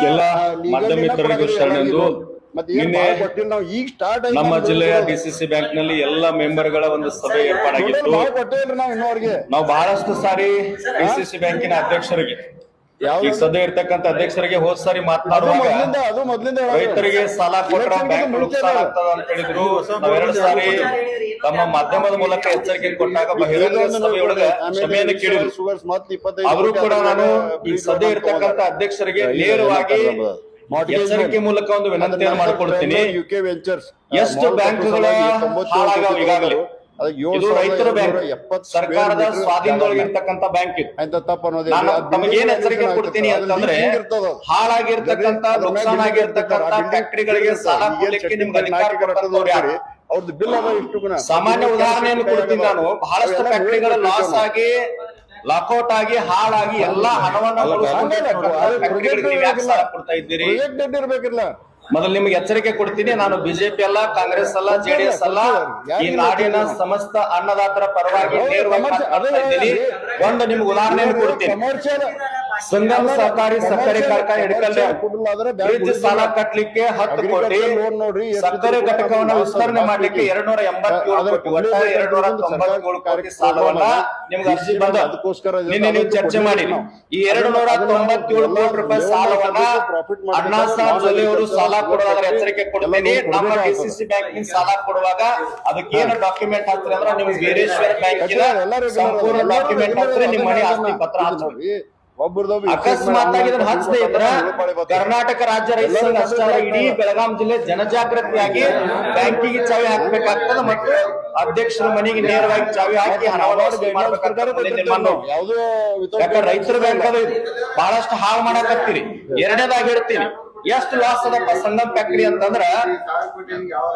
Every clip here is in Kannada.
ಎಲ್ಲ ಮಾಧ್ಯಮಿತರಿಗೂ ಶರಣೆಂದು ನಿನ್ನೆ ನಮ್ಮ ಜಿಲ್ಲೆಯ ಡಿಸಿಸಿ ಬ್ಯಾಂಕ್ ನಲ್ಲಿ ಎಲ್ಲ ಮೆಂಬರ್ಗಳ ಒಂದು ಸಭೆ ಏರ್ಪಾಡಾಗಿತ್ತು. ನಾವು ಬಹಳಷ್ಟು ಸಾರಿ ಡಿಸಿಸಿ ಬ್ಯಾಂಕಿನ ಅಧ್ಯಕ್ಷರಿಗೆ ಈಗ ಸದ್ಯ ಇರ್ತಕ್ಕಂಥ ಅಧ್ಯಕ್ಷರಿಗೆ ಹೋದ್ ಸಾರಿ ಮಾತನಾಡುವಾಗ ರೈತರಿಗೆ ಸಾಲ ಕೊಟ್ರ ಬ್ಯಾಂಕ್ ನುಕ್ಸಾನ ಆಗ್ತದ ಅಂತ ಹೇಳಿದ್ರು. ನಾವೆರಡು ಸಾರಿ ತಮ್ಮ ಮಾಧ್ಯಮದ ಮೂಲಕ ಎಚ್ಚರಿಕೆ ಕೊಟ್ಟಾಗ ಬಹಿರಂಗ ಸಭೆಯೊಳಗ ಕ್ಷಮೆಯನ್ನು ಕೇಳಿದ್ರು. ಅವರು ಕೂಡ ನಾನು ಈ ಸದ್ಯ ಇರ್ತಕ್ಕಂಥ ಅಧ್ಯಕ್ಷರಿಗೆ ನೇರವಾಗಿ ಎಚ್ಚರಿಕೆ ಮೂಲಕ ಒಂದು ವಿನಂತಿಯನ್ನು ಮಾಡ್ಕೊಳ್ತೀನಿ. ಎಷ್ಟು ಬ್ಯಾಂಕ್ಗಳ ಹಾಳಾಗವ ಈಗಾಗಲೇ. ಇದು ರೈತರ ಬ್ಯಾಂಕ್, ಸರ್ಕಾರದ ಸ್ವಾಧೀನದೊಳಗಿರ್ತಕ್ಕಂಥ ಬ್ಯಾಂಕ್ ಇದು. ನಾನು ತಮಗೇನ್ ಎಚ್ಚರಿಕೆ ಕೊಡ್ತೀನಿ ಅಂತಂದ್ರೆ, ಹಾಳಾಗಿರ್ತಕ್ಕಂಥ ನುಕ್ಸಾನ್ ಆಗಿರ್ತಕ್ಕಂಥ ಫ್ಯಾಕ್ಟರಿಗಳಿಗೆ ಸಾಲ ಕೊಡ್ಲಿಕ್ಕೆ ನಿಮ್ಗೆ ಅಧಿಕಾರ ಕೊಟ್ಟವ್ರು ಯಾರು? ಸಾಮಾನ್ಯ ಉದಾಹರಣೆಯನ್ನು ಕೊಡ್ತೀನಿ ನಾನು. ಬಹಳಷ್ಟು ಫ್ಯಾಕ್ಟರಿಗಳ ಲಾಸ್ ಆಗಿ, ಲಾಕೌಟ್ ಆಗಿ, ಹಾಳಾಗಿ ಎಲ್ಲಾ ಹಣವನ್ನು ಕೊಡ್ತಾ ಇದ್ದೀರಿ. ಮೊದಲು ನಿಮ್ಗೆ ಎಚ್ಚರಿಕೆ ಕೊಡ್ತೀನಿ, ನಾನು ಬಿಜೆಪಿ ಅಲ್ಲ, ಕಾಂಗ್ರೆಸ್ ಅಲ್ಲ, ಜೆಡಿಎಸ್ ಅಲ್ಲ, ಈ ನಾಡಿನ ಸಮಸ್ತ ಅನ್ನದಾತರ ಪರವಾಗಿ ನೇರವಾಗಿ ಮಾತನಾಡ್ತಾ ಇದ್ದೀನಿ. ಒಂದು ನಿಮ್ಗೆ ಉದಾಹರಣೆಯನ್ನು ಕೊಡ್ತೀನಿ. ಸಂಗಮ ಸಹಕಾರಿ ಸಕ್ಕರೆ ಕಾರ್ಖಾನೆ ಹಿಡ್ಕಲ್ರೆ ಬ್ರಿಡ್ಜ್ ಸಾಲ ಕಟ್ಟಲಿಕ್ಕೆ 10 ಕೋಟಿ, ಸಕ್ಕರೆ ಘಟಕವನ್ನು ವಿಸ್ತರಣೆ ಮಾಡ್ಲಿಕ್ಕೆ 287 ಕೋಟಿ, ಒಟ್ಟಾರೆ 297 ಕೋಟಿ ಸಾಲವನ್ನ ನಿಮ್ಗೆ ಅರ್ಜಿ ಬಂದ ನಿನ್ನೆ ನೀವು ಚರ್ಚೆ ಮಾಡಿ. ಈ 297 ಕೋಟಿ ರೂಪಾಯಿ ಸಾಲವನ್ನ ಅಣ್ಣಾ ಸಾಹೇಬ್ ಜೊಲ್ಲೆ ಅವರು ಸಾಲ ಕೊಡೋದಾದ್ರೆ ಎಚ್ಚರಿಕೆ ಕೊಡ್ತೀನಿ. ನಮ್ಮ ಡಿಸಿಸಿ ಬ್ಯಾಂಕಿನ ಸಾಲ ಕೊಡುವಾಗ ಅದಕ್ಕೇನು ಡಾಕ್ಯುಮೆಂಟ್ ಹಾಕ್ತಾರೆ ಅಂದ್ರೆ ನಿಮ್ಗೆ ವೀರೇಶ್ವರ ಬ್ಯಾಂಕಿನ ಸಂಪೂರ್ಣ ಡಾಕ್ಯುಮೆಂಟ್ ಹಾಕ್ತಾರೆ, ನಿಮ್ಮ ಮನೆ ಆಸ್ತಿ ಪತ್ರ ಹಾಕ್ತಾರೆ. ಅಕಸ್ಮಾತ್ ಆಗಿ ಇದನ್ನ ಹಚ್ಚದೆ ಇದ್ರ ಕರ್ನಾಟಕ ರಾಜ್ಯ ರೈತ ಸಂಘ ಅಷ್ಟೇ ಅಲ್ಲ, ಇಡೀ ಬೆಳಗಾಂ ಜಿಲ್ಲೆ ಜನಜಾಗೃತಿಯಾಗಿ ಬ್ಯಾಂಕಿಗೆ ಚಾವಿ ಹಾಕ್ಬೇಕಾಗ್ತದೆ ಮತ್ತು ಅಧ್ಯಕ್ಷರ ಮನೆಗೆ ನೇರವಾಗಿ ಚಾವಿ ಹಾಕಿ ಹಣವನ್ನು ಮಾಡ್ಬೇಕಾಗ್ತದೆ. ಯಾಕಂದ್ರೆ ರೈತರ ಬ್ಯಾಂಕ್ ಅದು ಬಹಳಷ್ಟು ಹಾಳು ಮಾಡಕತ್ತೀರಿ. ಎರಡನೇದಾಗಿ ಹೇಳ್ತೀನಿ, ಎಷ್ಟು ಲಾಸ್ ಅದಪ್ಪ ಸಂಗಮ್ ಫ್ಯಾಕ್ಟರಿ ಅಂತಂದ್ರ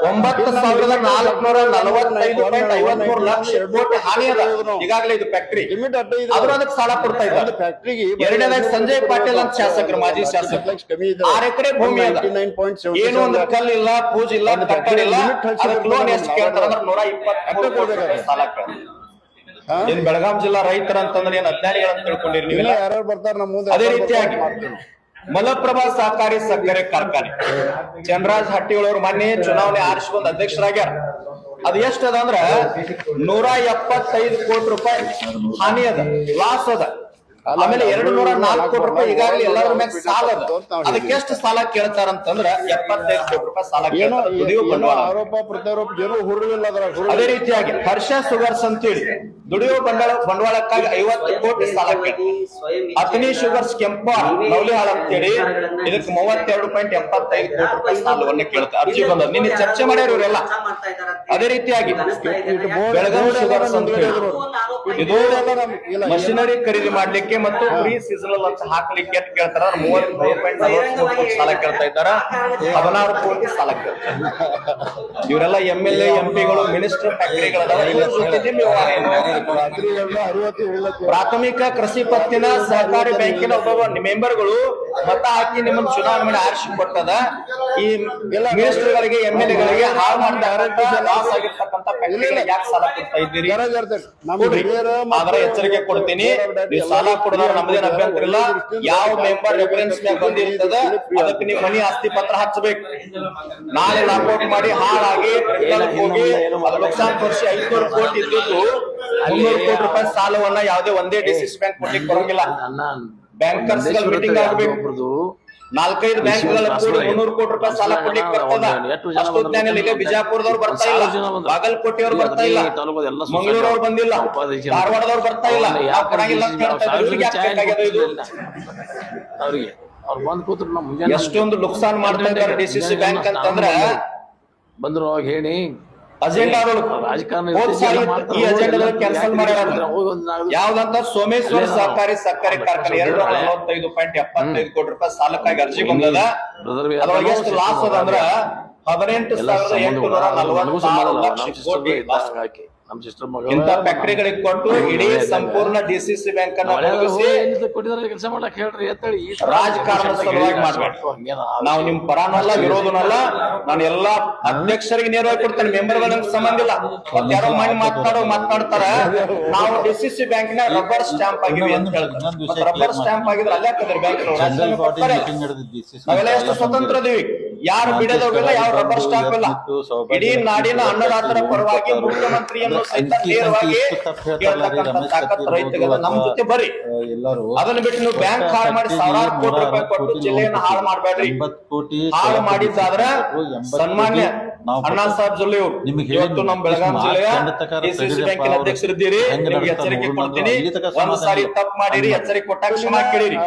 9,445.53 ಲಕ್ಷ ಕೋಟಿ ಹಾನಿ ಅದ ಈಗಾಗಲೇ ಇದು ಫ್ಯಾಕ್ಟರಿ. ಆದ್ರೂ ಅದಕ್ಕೆ ಸಾಲ ಕೊಡ್ತಾ ಇದ್ದಾರೆ. ಎರಡನೇದಾಗಿ ಸಂಜಯ್ ಪಾಟೀಲ್ ಅಂತ ಶಾಸಕರು, ಮಾಜಿ ಶಾಸಕರು, 6 ಎಕರೆ ಭೂಮಿ ಅದ, ಏನು ಒಂದು ಕಲ್ಲಿಲ್ಲ, ಪೂಜೆ ಇಲ್ಲ, ಕಟ್ಟಡ ಇಲ್ಲ, ಅದಕ್ಕೆ ಲೋನ್ ಎಷ್ಟು ಕೇಳ್ತಾರ ಅಂದ್ರೆ 120 ಕೋಟಿ ಸಾಲ ಕೇಳ್ತಾರೆ. ಏನ್ ಬೆಳಗಾಂ ಜಿಲ್ಲಾ ರೈತರ ಅಂತಂದ್ರೆ ಏನ್ ಅಜ್ಞಾನಿಗಳಂತ ತಿಳ್ಕೊಂಡಿರಿ ನೀವೆಲ್ಲ. ಅದೇ ರೀತಿಯಾಗಿ ಮಲಪ್ರಭಾ ಸಹಕಾರಿ ಸಕ್ಕರೆ ಕಾರ್ಖಾನೆ ಚಂದ್ರರಾಜ್ ಹಟ್ಟಿಗಳವರು ಮೊನ್ನೆ ಚುನಾವಣೆ ಆರಿಸಿ ಬಂದ್ ಅಧ್ಯಕ್ಷರಾಗ್ಯಾರ. ಅದು ಎಷ್ಟು ಅದ ಅಂದ್ರ 175 ಕೋಟಿ ರೂಪಾಯಿ ಹಾನಿ ಅದ, ಲಾಸ್ ಅದ. ಆಮೇಲೆ 204 ಕೋಟಿ ರೂಪಾಯಿ ಈಗಾಗಲೇ ಎಲ್ಲರ ಮ್ಯಾಗ ಸಾಲ ಅದ. ಅದಕ್ಕೆ ಎಷ್ಟು ಸಾಲ ಕೇಳ್ತಾರಂತಂದ್ರ 75 ಕೋಟಿ ರೂಪಾಯಿ ಸಾಲ ಕೇಳ್ತಾರೆ. ಅದೇ ರೀತಿಯಾಗಿ ಹರ್ಷ ಶುಗರ್ಸ್ ಅಂತೇಳಿ ದುಡಿಯುವ ಬಂಡವಾಳಕ್ಕಾಗಿ 50 ಕೋಟಿ ಸಾಲ ಕೇಳ್ತಾರೆ. ಅತನಿ ಶುಗರ್ಸ್ ಕೆಂಪಾರ್ ನವಲಿಹಾಳ ಅಂತೇಳಿ ಇದಕ್ಕೆ 32.75 ಕೋಟಿ ರೂಪಾಯಿ ಸಾಲವನ್ನ ಕೇಳ್ತಾರೆ. ಅರ್ಜಿ ಬಂದ ನಿನ್ನೆ ಚರ್ಚೆ ಮಾಡ್ಯಾರ ಇವರೆಲ್ಲ. ಅದೇ ರೀತಿಯಾಗಿ ಬೆಳಗಾವಿ ಶುಗರ್ಸ್ ಅಂತ ಹೇಳಿದ್ರು, ಇದು ಮಷಿನರಿ ಖರೀದಿ ಮಾಡ್ಲಿಕ್ಕೆ ಮತ್ತು ಫ್ರೀ ಸೀಸನಲ್ ಅಂತ ಹಾಕ್ಲಿಕ್ಕೆ ಎಷ್ಟು ಕೇಳ್ತಾರ 33.40 ಕೋಟಿ ಸಾಲ ಕೇಳ್ತಾ ಇದ್ದಾರ. 16 ಕೋಟಿ ಸಾಲ ಕೇಳ್ತಾರೆ. ಇವರೆಲ್ಲ MLA MP ಗಳು, ಮಿನಿಸ್ಟರ್ ಫ್ಯಾಕ್ಟರಿಗಳದಾವ. ಪ್ರಾಥಮಿಕ ಕೃಷಿ ಪತ್ತಿನ ಸಹಕಾರಿ ಬ್ಯಾಂಕಿನ ಒಬ್ಬ ಮೆಂಬರ್ಗಳು ಮತ ಹಾಕಿ ನಿಮ್ಮನ್ನು ಚುನಾವಣೆ ಆರಿಸಿ ಕೊಟ್ಟದ. ಈ ಮಿನಿಸ್ಟರ್ಗಳಿಗೆ, MLA ಗಳಿಗೆ ಹಾಳು ಮಾಡಿದ ಲಾಸ್ ಆಗಿರ್ತಕ್ಕಂಥ ಫ್ಯಾಕ್ಟರಿಗಳಿಗೆ ಯಾಕೆ ಸಾಲ ಕೊಡ್ತಾ ಇದ್ದೀರಿ? ಆದ್ರೆ ಎಚ್ಚರಿಕೆ ಕೊಡ್ತೀನಿ, ನೀವು ಸಾಲ ಕೊಡೋದ್ರ ನಮ್ದೇನ್ ಅಭ್ಯಂತರ ಇಲ್ಲ. ಯಾವ ಮೆಂಬರ್ ರೆಫರೆನ್ಸ್ ಮ್ಯಾಗ ಬಂದಿರ್ತದ ಅದಕ್ಕೆ ನೀವು ಮನಿ ಆಸ್ತಿ ಪತ್ರ ಹಚ್ಚಬೇಕು. ನಾಳೆ ಲಾಕೌಟ್ ಮಾಡಿ ಹಾಳಾಗಿ ಹೋಗಿ ಅದು ನುಕ್ಸಾನ್ ತೋರಿಸಿ 500 ಕೋಟಿ ಇದ್ದು 300 ಕೋಟಿ ರೂಪಾಯಿ ಸಾಲವನ್ನ ಯಾವುದೇ ಒಂದೇ ಡಿಸಿಸಿ ಬ್ಯಾಂಕ್ ಕೊಡ್ಲಿಕ್ಕೆ ಬರೋಂಗಿಲ್ಲ. ಬ್ಯಾಂಕರ್ಸ್ ಮೀಟಿಂಗ್ ಆಗಬೇಕು. 4-5 ಬ್ಯಾಂಕ್ಗಳ ಕೂಡಿ 300 ಕೋಟಿ ರೂಪಾಯಿ ಸಾಲ ಕೊಡ್ಲಿಕ್ಕೆ ಬರ್ತದ. ಅಷ್ಟು ಜ್ಞಾನ ಇಲ್ಲ. ಬಿಜಾಪುರದವ್ರು ಬರ್ತಾ ಇಲ್ಲ, ಬಾಗಲಕೋಟೆಯವ್ರು ಬರ್ತಾ ಇಲ್ಲ, ಮಂಗಳೂರವ್ರು ಬಂದಿಲ್ಲ, ಧಾರವಾಡದವ್ರು ಬರ್ತಾ ಇಲ್ಲ. ಎಷ್ಟೊಂದು ನುಕ್ಸಾನ್ ಮಾಡ್ತಾ ಇದ್ದಾರೆ ಡಿಸಿಸಿ ಬ್ಯಾಂಕ್ ಅಂತಂದ್ರ ಬಂದ್ರು ಅವಾಗ ಹೇಳಿ ಅಜೆಂಡಾಗಳು ಈ ಅಜೆಂಡಾ ಕ್ಯಾನ್ಸಲ್ ಮಾಡ್ಯಾರ. ಯಾವ್ದಂತ ಸೋಮೇಶ್ವರ ಸಹಕಾರಿ ಸಕ್ಕರೆ ಕಾರ್ಖಾನೆ 245.75 ಕೋಟಿ ರೂಪಾಯಿ ಸಾಲಕ್ಕಾಗಿ ಅರ್ಜಿ ಬಂದದ. ಅದ್ರೊಳಗೆ ಎಷ್ಟು ಲಾಸ್ ಅದ ಅಂದ್ರ 18,846 ಲಕ್ಷ ಕೋಟಿ. ನಮ್ಮ ಸಿಸ್ಟರ್ ಇಂತ ಫ್ಯಾಕ್ಟರಿಗಳಿಗೆ ಕೊಟ್ಟು ಇಡೀ ಸಂಪೂರ್ಣ ಡಿಸಿಸಿ ಬ್ಯಾಂಕ್ ಅನ್ನ ಮುಳುಗಿಸಿ ಕೊಟ್ಟಿದ್ರೆ ಕೆಲಸ ಮಾಡ್ಲಕ್ ಹೇಳ್ರಿ ಅಂತೇಳಿ ರಾಜಕಾರಣದ ಸಲುವಾಗಿ ಮಾಡ್ಬೇಡಿ. ನಾವು ನಿಮ್ ಪರಾನಲ್ಲ ವಿರೋಧನಲ್ಲ. ನಾನು ಎಲ್ಲಾ ಅಧ್ಯಕ್ಷರಿಗೆ ನೇರವಾಗಿ ಕೊಡ್ತೇನೆ, ಮೆಂಬರ್ಗಳ ಸಂಬಂಧ ಇಲ್ಲ. ಯಾರೋ ಮಾಡಿ ಮಾತನಾಡ್ತಾರ ನಾವು ಡಿಸಿಸಿ ಬ್ಯಾಂಕ್ ನ ರಬ್ಬರ್ ಸ್ಟಾಂಪ್ ಆಗಿವಿ ಅಂತ ಹೇಳ್ತಾರೆ. ರಬ್ಬರ್ ಸ್ಟಾಂಪ್ ಆಗಿದ್ರೆ ಅಲ್ಲೇ ಹಾಕಿದ್ರೆ ಬ್ಯಾಂಕ್ ನಾವೆಲ್ಲ ಎಷ್ಟು ಸ್ವತಂತ್ರ ಇದೀವಿ. ಯಾರು ಬಿಡೋದಿಲ್ಲ, ಯಾವ ರಬ್ಬರ್ ಸ್ಟಾಂಪ್ ಇಲ್ಲ. ಇಡೀ ನಾಡಿನ ಅನ್ನದಾತರ ಪರವಾಗಿ ಮುಖ್ಯಮಂತ್ರಿಯನ್ನು ಸಹಿತ ನೇರವಾಗಿ ಕೇಳತಕ್ಕಂತ ತಾಕತ್ತು ರೈತರಿಗೆಲ್ಲ. ನಮ್ ಜೊತೆ ಬರ್ರಿ. ಅದನ್ನ ಬಿಟ್ಟು ನೀವು ಬ್ಯಾಂಕ್ ಹಾಳು ಮಾಡಿ ಸಾವಿರಾರು ಕೋಟಿ ರೂಪಾಯಿ ಕೊಟ್ಟು ಜಿಲ್ಲೆಯನ್ನು ಹಾಳು ಮಾಡಬೇಡ್ರಿ. ಹಾಳು ಮಾಡಿದ್ದಾದ್ರೆ ಸನ್ಮಾನ್ಯ ಅಣ್ಣಾ ಸಾಹೇಬ್ ಜೊಲ್ಲೆ ಅವರು ಇವತ್ತು ನಮ್ಮ ಬೆಳಗಾವಿ ಜಿಲ್ಲೆಯ ಡಿಸಿಸಿ ಬ್ಯಾಂಕಿನ ಅಧ್ಯಕ್ಷರಿದ್ದೀರಿ. ನಿಮ್ಗೆ ಎಚ್ಚರಿಕೆ ಕೊಡ್ತೀನಿ, ಒಂದು ಸಾರಿ ತಪ್ಪು ಮಾಡಿರಿ, ಎಚ್ಚರಿಕೆ ಕೊಟ್ಟಾಗ ಕ್ಷಮಾ ಕೇಳಿರಿ.